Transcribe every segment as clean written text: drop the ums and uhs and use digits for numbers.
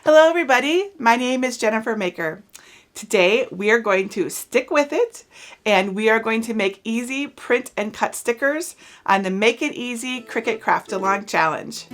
Hello everybody, my name is JenniferMaker. Today we are going to stick with it and we are going to make easy print and cut stickers on the Make It Easy Cricut Craftalong Challenge.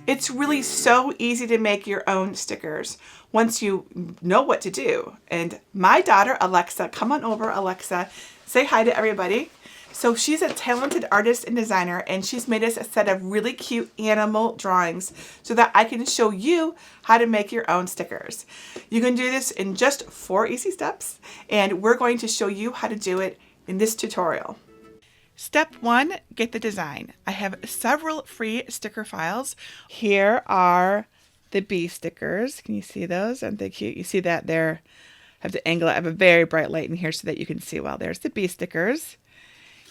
It's really so easy to make your own stickers once you know what to do. And my daughter Alexa, come on over Alexa, say hi to everybody. So she's a talented artist and designer, and she's made us a set of really cute animal drawings so that I can show you how to make your own stickers. You can do this in just 4 easy steps, and we're going to show you how to do it in this tutorial. Step 1, get the design. I have several free sticker files. Here are the bee stickers. Can you see those? Aren't they cute? You see that there? I have to angle it. I have a very bright light in here so that you can see well. There's the bee stickers.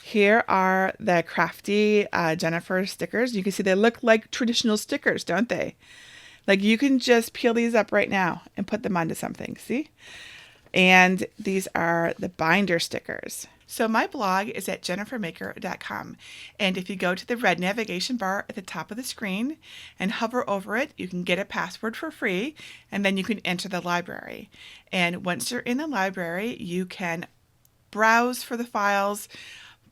Here are the crafty Jennifer stickers. You can see they look like traditional stickers, don't they? Like you can just peel these up right now and put them onto something, see? And these are the binder stickers. So my blog is at JenniferMaker.com. And if you go to the red navigation bar at the top of the screen and hover over it, you can get a password for free, and then you can enter the library. And once you're in the library, you can browse for the files.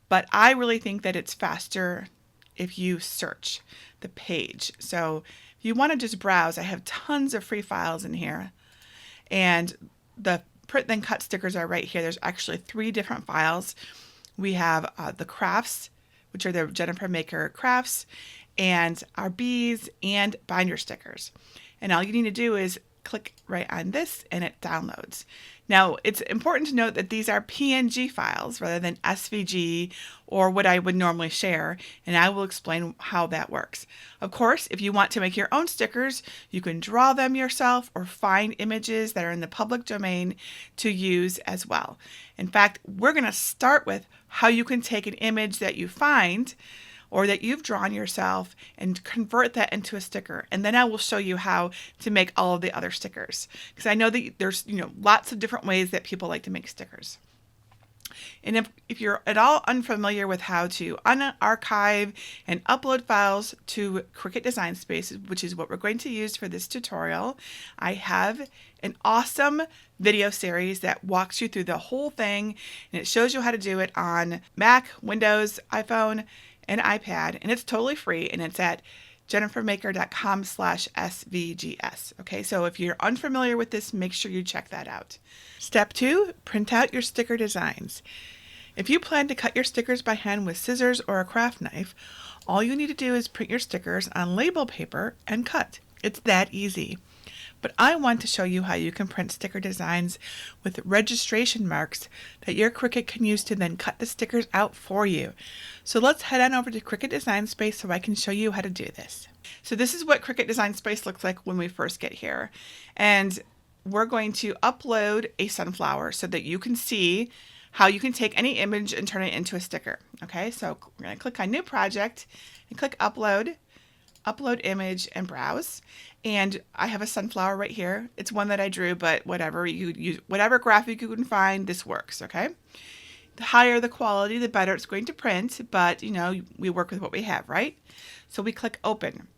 But I really think that it's faster if you search the page. So if you want to just browse, I have tons of free files in here. And the print then cut stickers are right here. There's actually 3 different files. We have the crafts, which are the JenniferMaker crafts, and our bees and binder stickers. And all you need to do is click right on this and it downloads. Now, it's important to note that these are PNG files rather than SVG or what I would normally share, and I will explain how that works. Of course, if you want to make your own stickers, you can draw them yourself or find images that are in the public domain to use as well. In fact, we're going to start with how you can take an image that you find or that you've drawn yourself and convert that into a sticker. And then I will show you how to make all of the other stickers. Because I know that there's lots of different ways that people like to make stickers. And if you're at all unfamiliar with how to unarchive and upload files to Cricut Design Space, which is what we're going to use for this tutorial, I have an awesome video series that walks you through the whole thing, and it shows you how to do it on Mac, Windows, iPhone, and iPad, and it's totally free, and it's at JenniferMaker.com/SVGS. Okay, so if you're unfamiliar with this, make sure you check that out. Step 2, print out your sticker designs. If you plan to cut your stickers by hand with scissors or a craft knife, all you need to do is print your stickers on label paper and cut. It's that easy. But I want to show you how you can print sticker designs with registration marks that your Cricut can use to then cut the stickers out for you. So let's head on over to Cricut Design Space so I can show you how to do this. So this is what Cricut Design Space looks like when we first get here. And we're going to upload a sunflower so that you can see how you can take any image and turn it into a sticker. Okay, so we're going to click on New Project and click Upload. Upload image and browse, and I have a sunflower right here. It's one that I drew, but whatever you use, whatever graphic you can find, this works. Okay, the higher the quality, the better it's going to print, but we work with what we have, right? So we click open,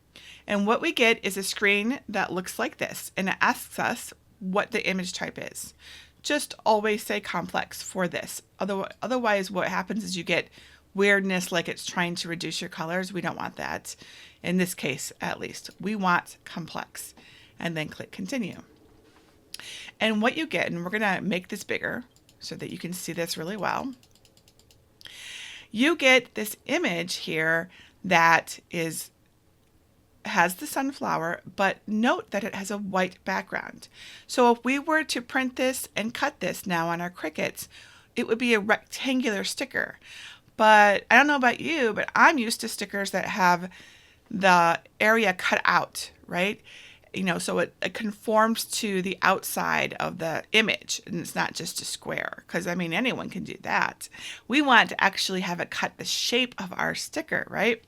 and what we get is a screen that looks like this, and it asks us what the image type is. Just always say complex for this. Otherwise what happens is you get weirdness, like it's trying to reduce your colors. We don't want that. In this case, at least, we want complex, and then click continue. And what you get, and we're going to make this bigger so that you can see this really well. You get this image here that has the sunflower, but note that it has a white background. So if we were to print this and cut this now on our Cricuts, it would be a rectangular sticker. But I don't know about you, but I'm used to stickers that have the area cut out, right? So it conforms to the outside of the image, and it's not just a square, because anyone can do that. We want to actually have it cut the shape of our sticker, right?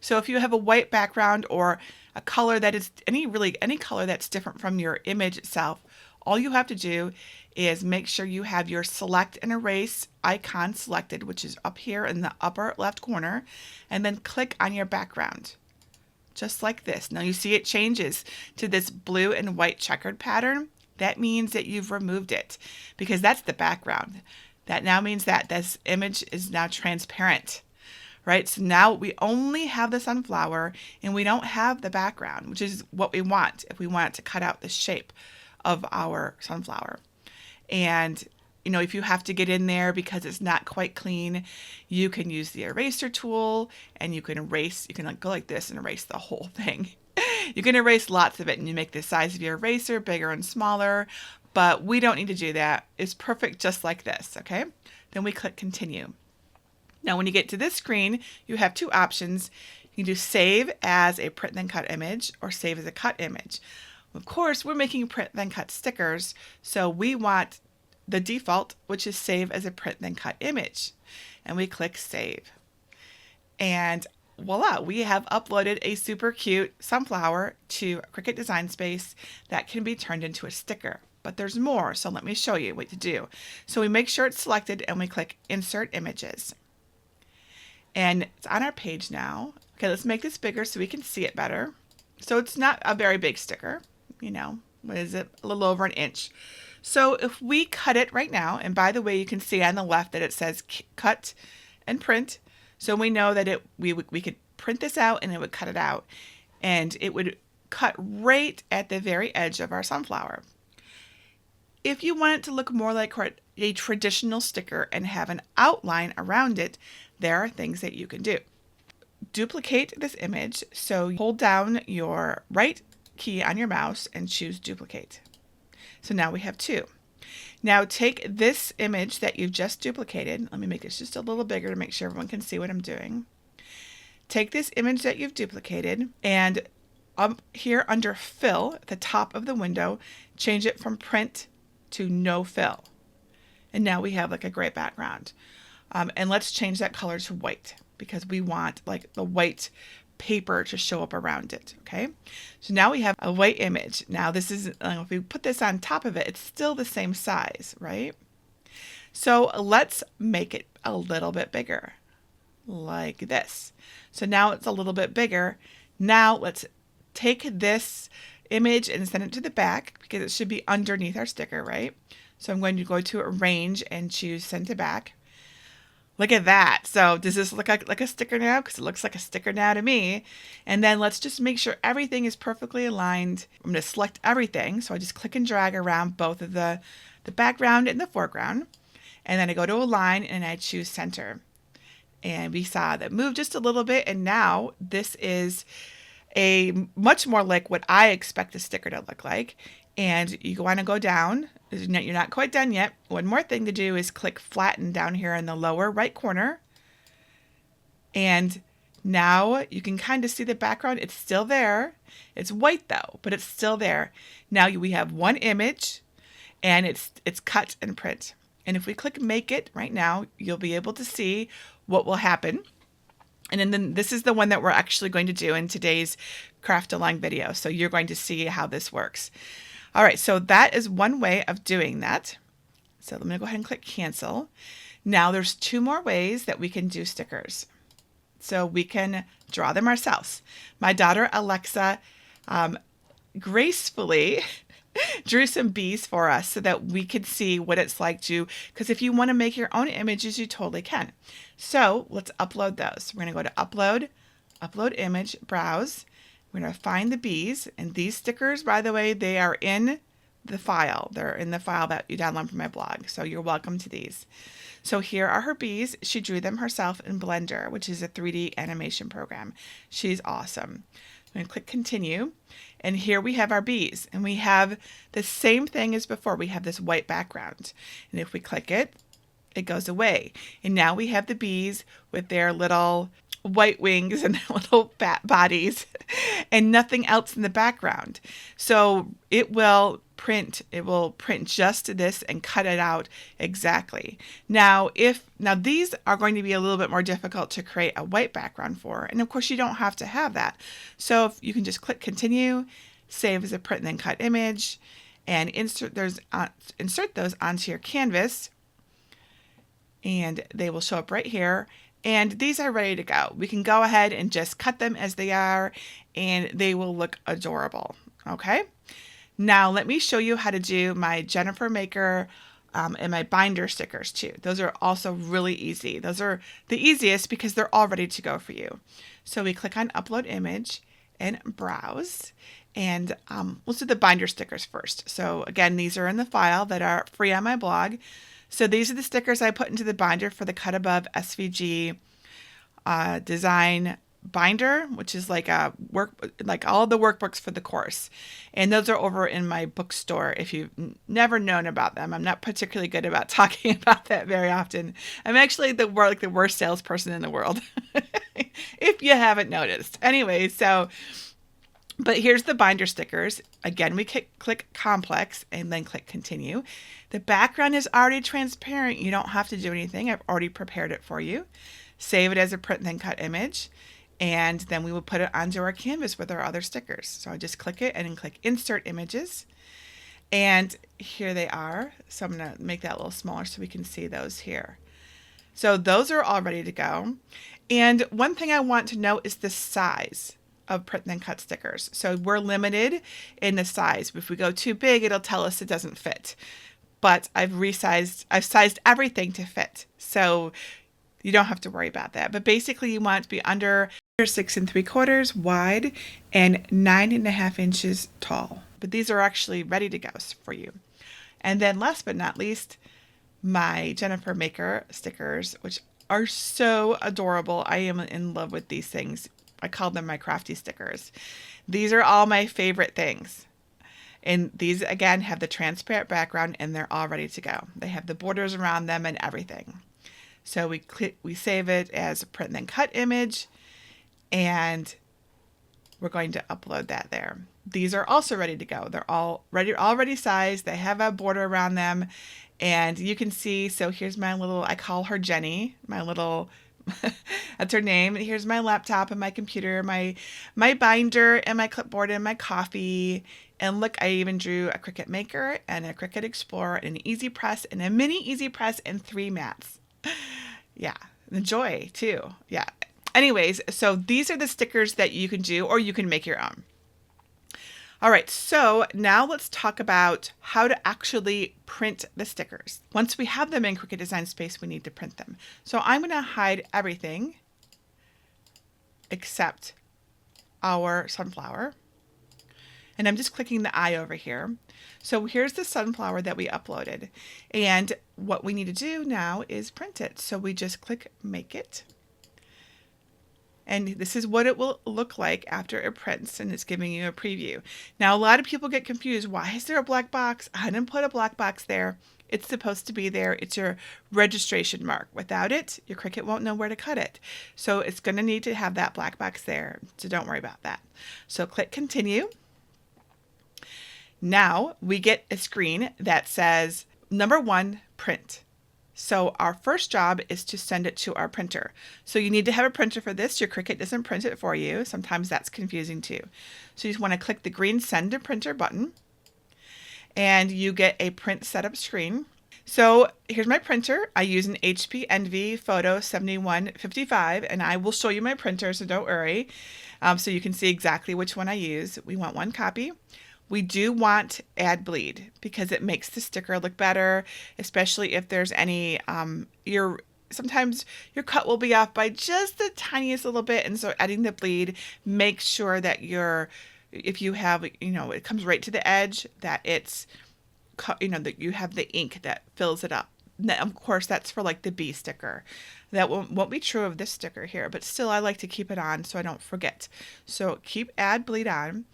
So if you have a white background or a color that is any color that's different from your image itself, all you have to do is make sure you have your select and erase icon selected, which is up here in the upper left corner, and then click on your background. just like this. Now you see it changes to this blue and white checkered pattern. That means that you've removed it because that's the background. That now means that this image is now transparent, right? So now we only have the sunflower and we don't have the background, which is what we want if we want to cut out the shape of our sunflower. And you know, if you have to get in there because it's not quite clean, you can use the eraser tool and you can erase, you can like go like this and erase the whole thing. You can erase lots of it and you make the size of your eraser bigger and smaller, but we don't need to do that. It's perfect just like this, okay? Then we click continue. Now when you get to this screen, you have two options. You can do save as a print then cut image or save as a cut image. Of course, we're making print then cut stickers, so we want the default, which is save as a print then cut image. And we click save. And voila, we have uploaded a super cute sunflower to Cricut Design Space that can be turned into a sticker. But there's more, so let me show you what to do. So we make sure it's selected and we click insert images. And it's on our page now. Okay, let's make this bigger so we can see it better. So it's not a very big sticker, you know, what is it? A little over an inch. So if we cut it right now, and by the way, you can see on the left that it says cut and print. So we know that we could print this out and it would cut it out. And it would cut right at the very edge of our sunflower. If you want it to look more like a traditional sticker and have an outline around it, there are things that you can do. Duplicate this image. So hold down your right key on your mouse and choose duplicate. So now we have two. Now take this image that you've just duplicated. Let me make this just a little bigger to make sure everyone can see what I'm doing. Take this image that you've duplicated and up here under fill at the top of the window, change it from print to no fill. And now we have like a gray background. And let's change that color to white because we want like the white paper to show up around it. Okay, so now we have a white image. Now this is if we put this on top of it, it's still the same size, right? So let's make it a little bit bigger like this. So now it's a little bit bigger. Now let's take this image and send it to the back because it should be underneath our sticker, right? So I'm going to go to arrange and choose send to back. Look at that. So does this look like a sticker now? Because it looks like a sticker now to me. And then let's just make sure everything is perfectly aligned. I'm going to select everything. So I just click and drag around both of the background and the foreground. And then I go to align and I choose center. And we saw that move just a little bit. And now this is a much more like what I expect a sticker to look like. And you want to go down. You're not quite done yet. One more thing to do is click flatten down here in the lower right corner. And now you can kind of see the background. It's still there. It's white though, but it's still there. Now we have one image and it's cut and print. And if we click make it right now, you'll be able to see what will happen. And then this is the one that we're actually going to do in today's Craftalong video. So you're going to see how this works. All right, so that is one way of doing that. So I'm going to go ahead and click cancel. Now there's two more ways that we can do stickers. So we can draw them ourselves. My daughter Alexa gracefully drew some bees for us so that we could see what it's like to, because if you want to make your own images, you totally can. So let's upload those. We're going to go to upload, upload image, browse. We're going to find the bees, and these stickers, by the way, they are in the file. They're in the file that you download from my blog, so you're welcome to these. So here are her bees. She drew them herself in Blender, which is a 3D animation program. She's awesome. I'm going to click continue, and here we have our bees, and we have the same thing as before. We have this white background, and if we click it, it goes away. And now we have the bees with their little white wings and little fat bodies and nothing else in the background. So it will print just this and cut it out exactly. Now these are going to be a little bit more difficult to create a white background for, and of course you don't have to have that. So if you can just click continue, save as a print and then cut image, and insert those onto your canvas, and they will show up right here. And these are ready to go. We can go ahead and just cut them as they are, and they will look adorable. Okay. Now let me show you how to do my JenniferMaker and my binder stickers too. Those are also really easy. Those are the easiest because they're all ready to go for you. So we click on Upload Image and Browse. And let's do the binder stickers first. So again, these are in the file that are free on my blog. So these are the stickers I put into the binder for the Cut Above SVG design binder, which is like a like all the workbooks for the course. And those are over in my bookstore if you've never known about them. I'm not particularly good about talking about that very often. I'm actually the worst salesperson in the world, if you haven't noticed. Anyway, but here's the binder stickers. Again, we click complex and then click continue. The background is already transparent. You don't have to do anything. I've already prepared it for you. Save it as a print then cut image. And then we will put it onto our canvas with our other stickers. So I just click it and then click insert images. And here they are. So I'm going to make that a little smaller so we can see those here. So those are all ready to go. And one thing I want to know is the size of print then cut stickers. So we're limited in the size. If we go too big, it'll tell us it doesn't fit. But I've sized everything to fit. So you don't have to worry about that. But basically you want it to be under 6 3/4 wide and 9.5 inches tall. But these are actually ready to go for you. And then last but not least, my JenniferMaker stickers, which are so adorable. I am in love with these things. I call them my crafty stickers. These are all my favorite things. And these, again, have the transparent background and they're all ready to go. They have the borders around them and everything. So we save it as a print then cut image, and we're going to upload that there. These are also ready to go. They're already sized. They have a border around them, and you can see. So here's my little, I call her Jenny, my little that's her name. Here's my laptop and my computer, my binder and my clipboard and my coffee. And look, I even drew a Cricut Maker and a Cricut Explorer and an Easy Press and a mini Easy Press and 3 mats. Yeah, the joy too. Yeah. Anyways, so these are the stickers that you can do, or you can make your own. All right, so now let's talk about how to actually print the stickers. Once we have them in Cricut Design Space, we need to print them. So I'm going to hide everything except our sunflower. And I'm just clicking the eye over here. So here's the sunflower that we uploaded. And what we need to do now is print it. So we just click Make It. And this is what it will look like after it prints, and it's giving you a preview. Now, a lot of people get confused. Why is there a black box? I didn't put a black box there. It's supposed to be there. It's your registration mark. Without it, your Cricut won't know where to cut it. So it's going to need to have that black box there. So don't worry about that. So click Continue. Now we get a screen that says, number 1, print. So our first job is to send it to our printer. So you need to have a printer for this. Your Cricut doesn't print it for you. Sometimes that's confusing too. So you just want to click the green Send to Printer button, and you get a print setup screen. So here's my printer. I use an HP Envy Photo 7155, and I will show you my printer, so don't worry. So you can see exactly which one I use. We want 1 copy. We do want add bleed because it makes the sticker look better, especially if there's any, sometimes your cut will be off by just the tiniest little bit. And so adding the bleed makes sure that if you have, it comes right to the edge, that it's, that you have the ink that fills it up. Now, of course, that's for like the B sticker. That won't be true of this sticker here, but still I like to keep it on so I don't forget. So keep add bleed on.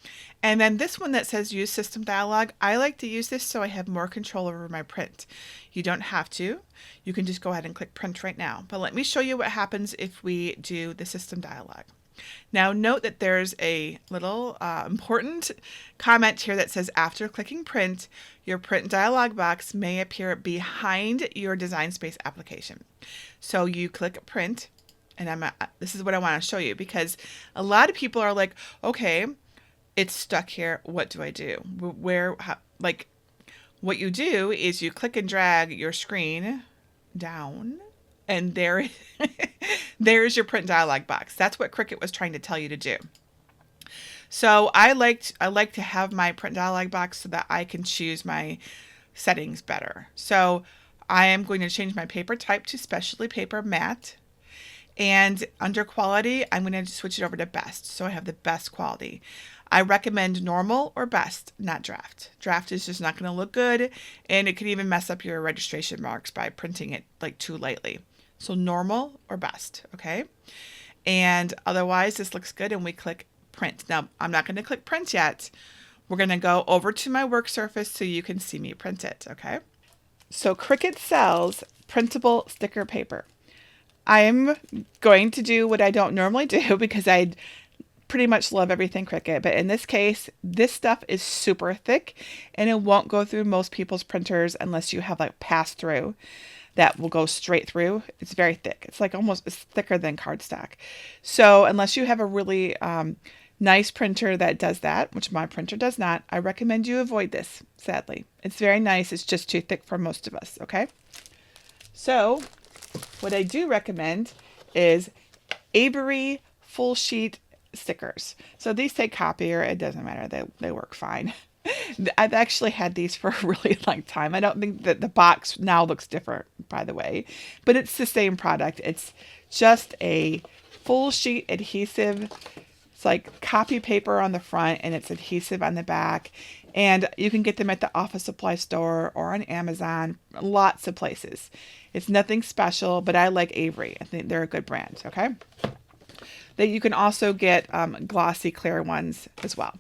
And then this one that says use system dialog, I like to use this so I have more control over my print. You don't have to. You can just go ahead and click print right now. But let me show you what happens if we do the system dialog. Now note that there's a little important comment here that says after clicking print, your print dialog box may appear behind your Design Space application. So you click print, and this is what I want to show you, because a lot of people are like, okay, it's stuck here. What do I do? What you do is you click and drag your screen down, and there There's your print dialog box. That's what Cricut was trying to tell you to do. So I like to have my print dialog box so that I can choose my settings better. So I am going to change my paper type to specialty paper matte. And under quality, I'm going to switch it over to best. So I have the best quality. I recommend normal or best, not draft. Draft is just not going to look good, and it could even mess up your registration marks by printing it like too lightly. So normal or best, okay? And otherwise, this looks good, and we click print. Now, I'm not going to click print yet. We're going to go over to my work surface so you can see me print it, okay? So Cricut sells printable sticker paper. I'm going to do what I don't normally do because I pretty much love everything Cricut, but in this case, this stuff is super thick and it won't go through most people's printers unless you have like pass through that will go straight through. It's very thick. It's like it's thicker than cardstock. So unless you have a really nice printer that does that, which my printer does not, I recommend you avoid this, sadly. It's very nice. It's just too thick for most of us, okay? So what I do recommend is Avery full sheet stickers. So these say copier. It doesn't matter. They work fine. I've actually had these for a really long time. I don't think that the box now looks different, by the way, but it's the same product. It's just a full sheet adhesive. It's like copy paper on the front and it's adhesive on the back. And you can get them at the office supply store or on Amazon, lots of places. It's nothing special, but I like Avery. I think they're a good brand, okay? That you can also get glossy clear ones as well.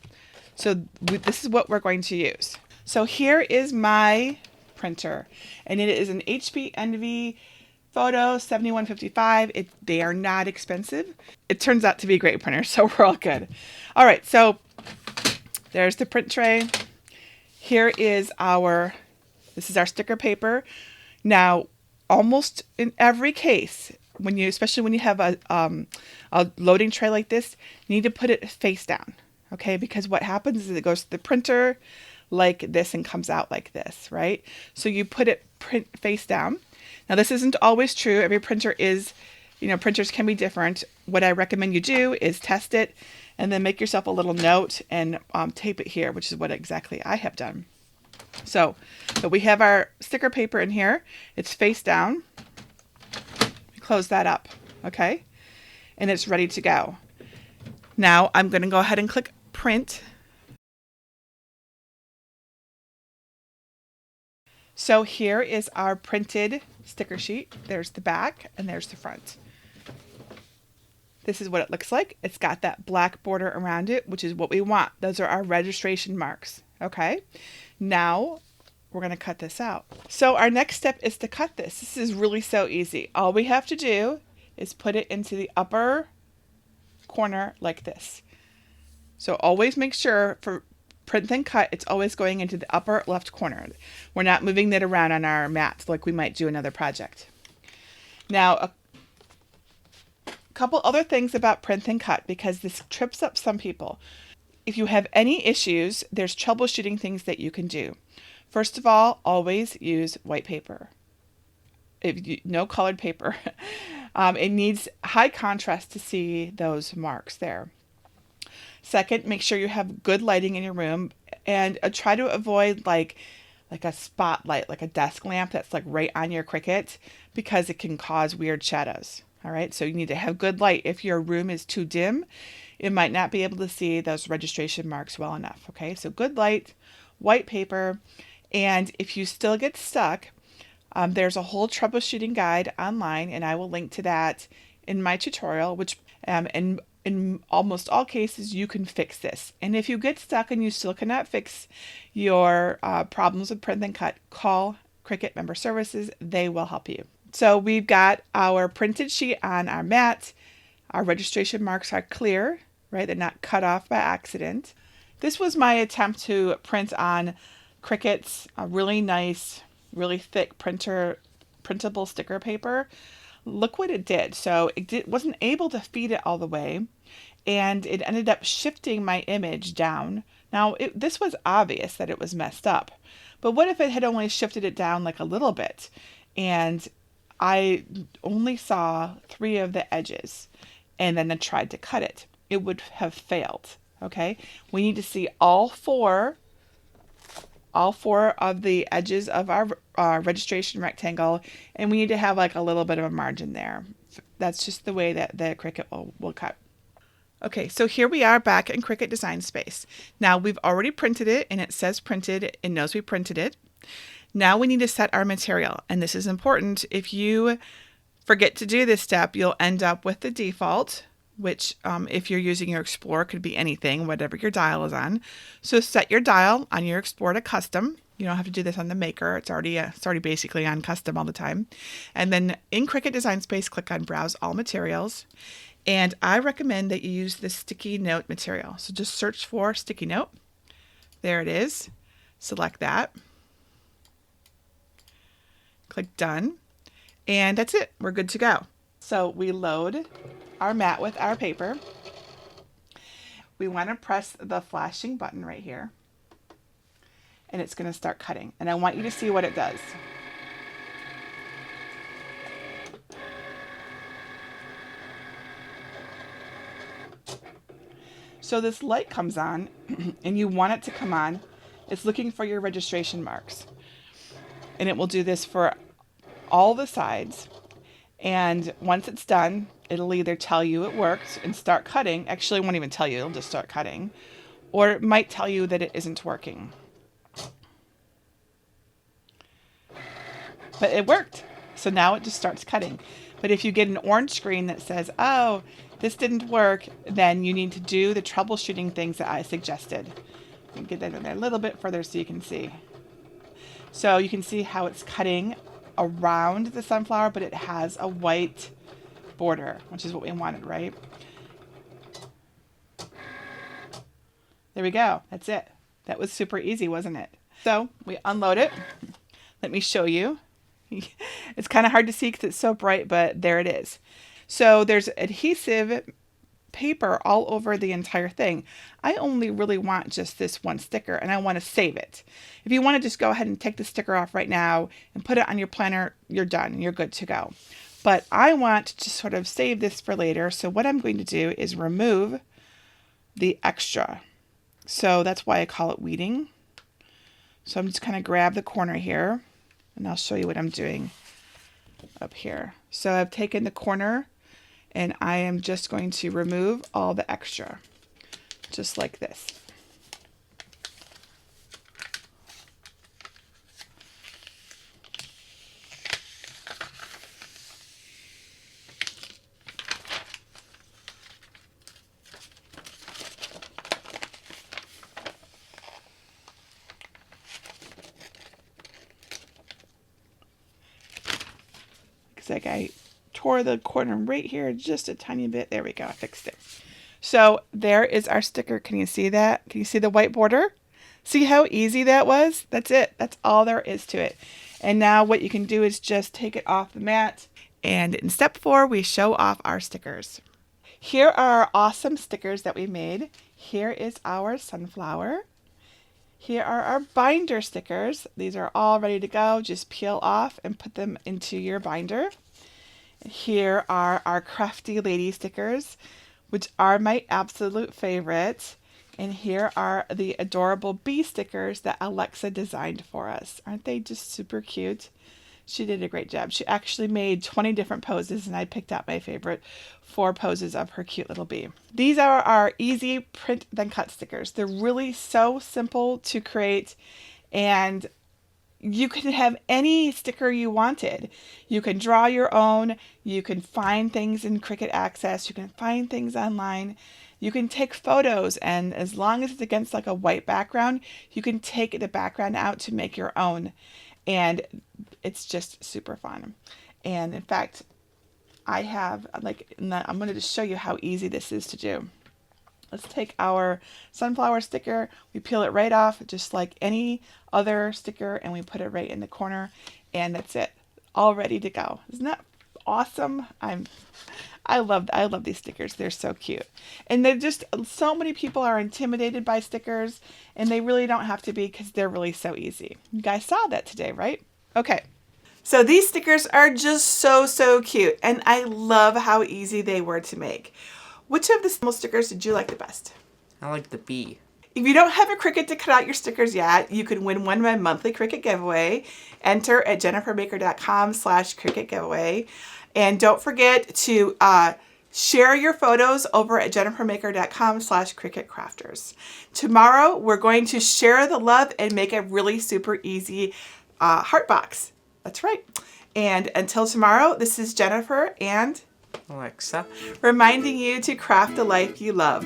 So this is what we're going to use. So here is my printer, and it is an HP Envy Photo 7155. They are not expensive. It turns out to be a great printer, so we're all good. All right, so there's the print tray. Here is this is our sticker paper. Now, almost in every case, especially when you have a loading tray like this, you need to put it face down, okay? Because what happens is it goes to the printer like this and comes out like this, right? So you put it face down. Now this isn't always true. Every printer printers can be different. What I recommend you do is test it and then make yourself a little note and tape it here, which is what exactly I have done. So we have our sticker paper in here. It's face down. Close that up, okay? And it's ready to go. Now I'm going to go ahead and click print. So here is our printed sticker sheet. There's the back and there's the front. This is what it looks like. It's got that black border around it, which is what we want. Those are our registration marks, okay? Now we're going to cut this out. So our next step is to cut this. This is really so easy. All we have to do is put it into the upper corner like this. So always make sure for print and cut, it's always going into the upper left corner. We're not moving that around on our mat like we might do another project. Now, a couple other things about print and cut, because this trips up some people. If you have any issues, there's troubleshooting things that you can do. First of all, always use white paper. No colored paper. It needs high contrast to see those marks there. Second, make sure you have good lighting in your room, and try to avoid like a spotlight, like a desk lamp that's like right on your Cricut, because it can cause weird shadows. All right, so you need to have good light. If your room is too dim, it might not be able to see those registration marks well enough. Okay, so good light, white paper, and if you still get stuck, there's a whole troubleshooting guide online, and I will link to that in my tutorial, which in almost all cases, you can fix this. And if you get stuck and you still cannot fix your problems with print and cut, call Cricut Member Services. They will help you. So we've got our printed sheet on our mat. Our registration marks are clear, right? They're not cut off by accident. This was my attempt to print on Cricuts, a really nice, really thick printable sticker paper. Look what it did. So it wasn't able to feed it all the way, and it ended up shifting my image down. Now, this was obvious that it was messed up, but what if it had only shifted it down like a little bit? And I only saw 3 of the edges and then I tried to cut it, it would have failed. Okay, we need to see all four of the edges of our registration rectangle, and we need to have like a little bit of a margin there. That's just the way that the Cricut will cut. Okay, so here we are back in Cricut Design Space. Now we've already printed it and it says printed, it knows we printed it. Now we need to set our material, and this is important. If you forget to do this step, you'll end up with the default, which if you're using your Explorer could be anything, whatever your dial is on. So set your dial on your Explorer to custom. You don't have to do this on the Maker. It's already basically on custom all the time. And then in Cricut Design Space, click on Browse All Materials. And I recommend that you use the sticky note material. So just search for sticky note. There it is. Select that. Click Done. And that's it. We're good to go. So we load our mat with our paper. We want to press the flashing button right here. And it's going to start cutting. And I want you to see what it does. So this light comes on and you want it to come on. It's looking for your registration marks. And it will do this for all the sides. And once it's done, it'll either tell you it worked and start cutting. Actually, it won't even tell you, it'll just start cutting. Or it might tell you that it isn't working. But it worked. So now it just starts cutting. But if you get an orange screen that says, oh, this didn't work, then you need to do the troubleshooting things that I suggested. Let me get that in there a little bit further so you can see. So you can see how it's cutting around the sunflower, but it has a white border, which is what we wanted, right? There we go. That's it. That was super easy, wasn't it? So we unload it. Let me show you. It's kind of hard to see because it's so bright, but there it is. So there's adhesive paper all over the entire thing. I only really want just this one sticker, and I want to save it. If you want to just go ahead and take the sticker off right now and put it on your planner, you're done. You're good to go. But I want to sort of save this for later. So what I'm going to do is remove the extra. So that's why I call it weeding. So I'm just kind of grab the corner here, and I'll show you what I'm doing up here. So I've taken the corner and I am just going to remove all the extra, just like this. Looks like I tore the corner right here just a tiny bit. There we go. I fixed it. So there is our sticker. Can you see that? Can you see the white border? See how easy that was? That's it. That's all there is to it. And now what you can do is just take it off the mat. And in step 4, we show off our stickers. Here are our awesome stickers that we made. Here is our sunflower. Here are our binder stickers. These are all ready to go. Just peel off and put them into your binder. Here are our crafty lady stickers, which are my absolute favorite. And here are the adorable bee stickers that Alexa designed for us. Aren't they just super cute? She did a great job. She actually made 20 different poses, and I picked out my favorite 4 poses of her cute little bee. These are our easy print then cut stickers. They're really so simple to create, and you can have any sticker you wanted. You can draw your own. You can find things in Cricut Access. You can find things online. You can take photos, and as long as it's against like a white background, you can take the background out to make your own. And it's just super fun. And in fact, I have I'm going to just show you how easy this is to do. Let's take our sunflower sticker, we peel it right off just like any other sticker, and we put it right in the corner, and that's it. All ready to go. Isn't that awesome? I love these stickers. They're so cute. And they're just, so many people are intimidated by stickers, and they really don't have to be because they're really so easy. You guys saw that today, right? Okay. So these stickers are just so cute, and I love how easy they were to make. Which of the stickers did you like the best? I like the bee. If you don't have a Cricut to cut out your stickers yet, you can win one of my monthly Cricut giveaway. Enter at JenniferMaker.com/Cricut giveaway. And don't forget to share your photos over at JenniferMaker.com/Cricut Crafters. Tomorrow, we're going to share the love and make a really super easy heart box. That's right. And until tomorrow, this is Jennifer and Alexa, reminding you to craft the life you love.